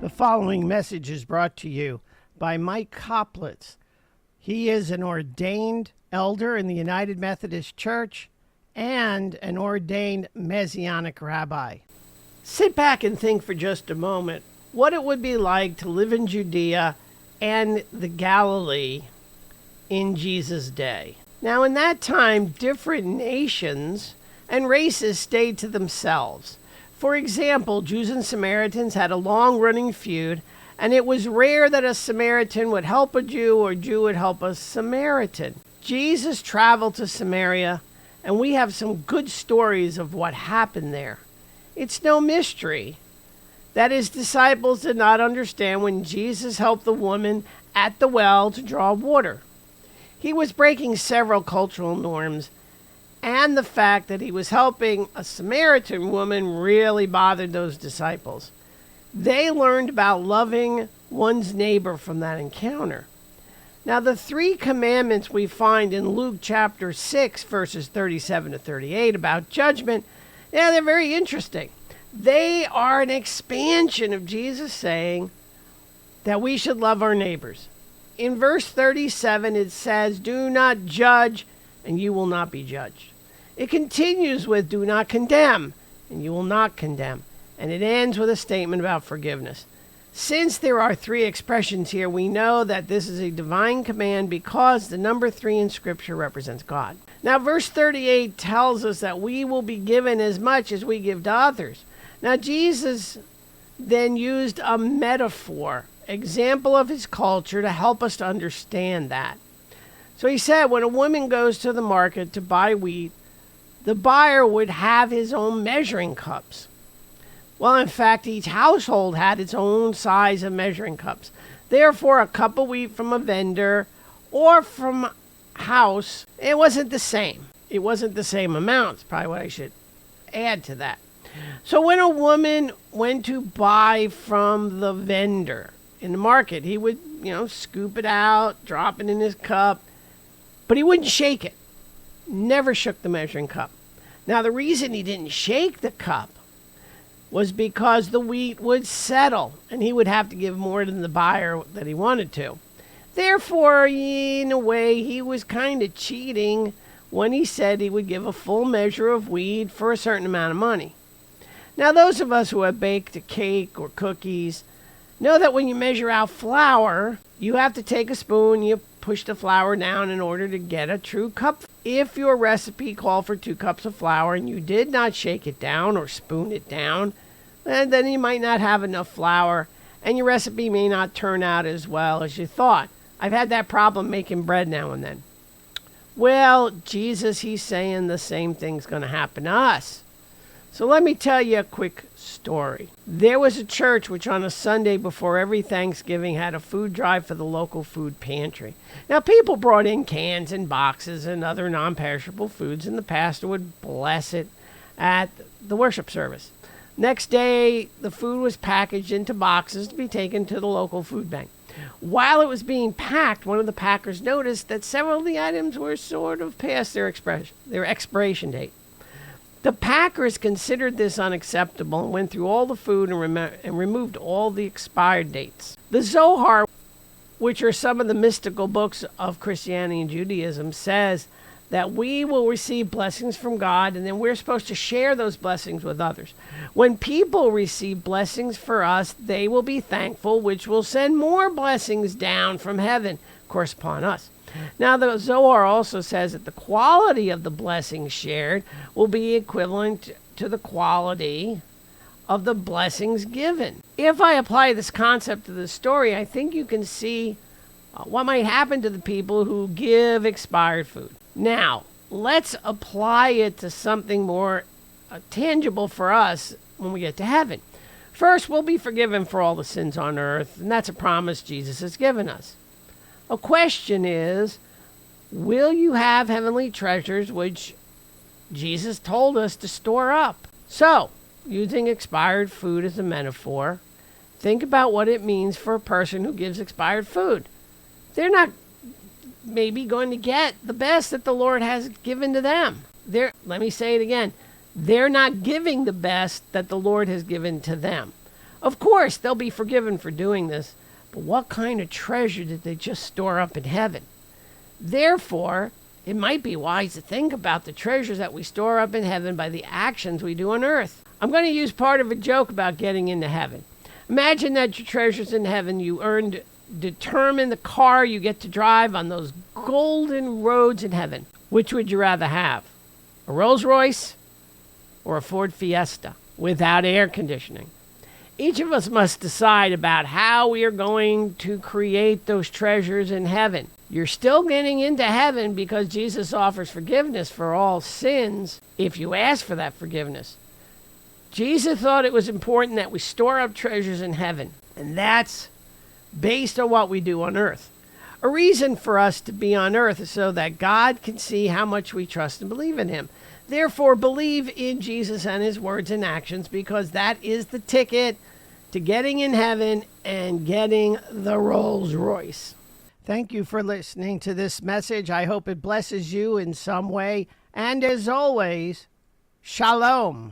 The following message is brought to you by Mike Koplitz. He is an ordained elder in the United Methodist Church and an ordained Messianic rabbi. Sit back and think for just a moment what it would be like to live in Judea and the Galilee in Jesus' day. Now, in that time, different nations and races stayed to themselves. For example, Jews and Samaritans had a long-running feud, and it was rare that a Samaritan would help a Jew or a Jew would help a Samaritan. Jesus traveled to Samaria, and we have some good stories of what happened there. It's no mystery that his disciples did not understand when Jesus helped the woman at the well to draw water. He was breaking several cultural norms, and the fact that he was helping a Samaritan woman really bothered those disciples. They learned about loving one's neighbor from that encounter. Now, the three commandments we find in Luke chapter 6, verses 37 to 38 about judgment, they're very interesting. They are an expansion of Jesus saying that we should love our neighbors. In verse 37, it says, "Do not judge, and you will not be judged." It continues with, "Do not condemn, and you will not condemn." And it ends with a statement about forgiveness. Since there are three expressions here, we know that this is a divine command because the number 3 in Scripture represents God. Now, verse 38 tells us that we will be given as much as we give to others. Now, Jesus then used a metaphor, example of his culture, to help us to understand that. So he said, when a woman goes to the market to buy wheat, the buyer would have his own measuring cups. Well, in fact, each household had its own size of measuring cups. Therefore, a cup of wheat from a vendor or from a house, it wasn't the same. It wasn't the same amount. It's probably what I should add to that. So when a woman went to buy from the vendor in the market, he would, scoop it out, drop it in his cup, but he wouldn't shake it. Never shook the measuring cup. Now, the reason he didn't shake the cup was because the wheat would settle, and he would have to give more than the buyer that he wanted to. Therefore, in a way, he was kind of cheating when he said he would give a full measure of wheat for a certain amount of money. Now, those of us who have baked a cake or cookies know that when you measure out flour, you have to take a spoon, you push the flour down in order to get a true cup. If your recipe called for 2 cups of flour and you did not shake it down or spoon it down, then you might not have enough flour and your recipe may not turn out as well as you thought. I've had that problem making bread now and then. Well, Jesus, he's saying the same thing's going to happen to us. So let me tell you a quick story. There was a church which on a Sunday before every Thanksgiving had a food drive for the local food pantry. Now, people brought in cans and boxes and other non-perishable foods, and the pastor would bless it at the worship service. Next day, the food was packaged into boxes to be taken to the local food bank. While it was being packed, one of the packers noticed that several of the items were sort of past their expiration date. The packers considered this unacceptable and went through all the food and removed all the expired dates. The Zohar, which are some of the mystical books of Christianity and Judaism, says that we will receive blessings from God and then we're supposed to share those blessings with others. When people receive blessings for us, they will be thankful, which will send more blessings down from heaven, of course, upon us. Now, the Zohar also says that the quality of the blessings shared will be equivalent to the quality of the blessings given. If I apply this concept to the story, I think you can see what might happen to the people who give expired food. Now, let's apply it to something more tangible for us when we get to heaven. First, we'll be forgiven for all the sins on earth, and that's a promise Jesus has given us. A question is, will you have heavenly treasures which Jesus told us to store up? So, using expired food as a metaphor, think about what it means for a person who gives expired food. They're not maybe going to get the best that the Lord has given to them. Let me say it again. They're not giving the best that the Lord has given to them. Of course, they'll be forgiven for doing this, but what kind of treasure did they just store up in heaven? Therefore, it might be wise to think about the treasures that we store up in heaven by the actions we do on earth. I'm going to use part of a joke about getting into heaven. Imagine that your treasures in heaven you earned determine the car you get to drive on those golden roads in heaven. Which would you rather have? A Rolls Royce or a Ford Fiesta without air conditioning? Each of us must decide about how we are going to create those treasures in heaven. You're still getting into heaven because Jesus offers forgiveness for all sins if you ask for that forgiveness. Jesus thought it was important that we store up treasures in heaven, and that's based on what we do on earth. A reason for us to be on earth is so that God can see how much we trust and believe in him. Therefore, believe in Jesus and his words and actions, because that is the ticket to getting in heaven and getting the Rolls Royce. Thank you for listening to this message. I hope it blesses you in some way. And as always, Shalom.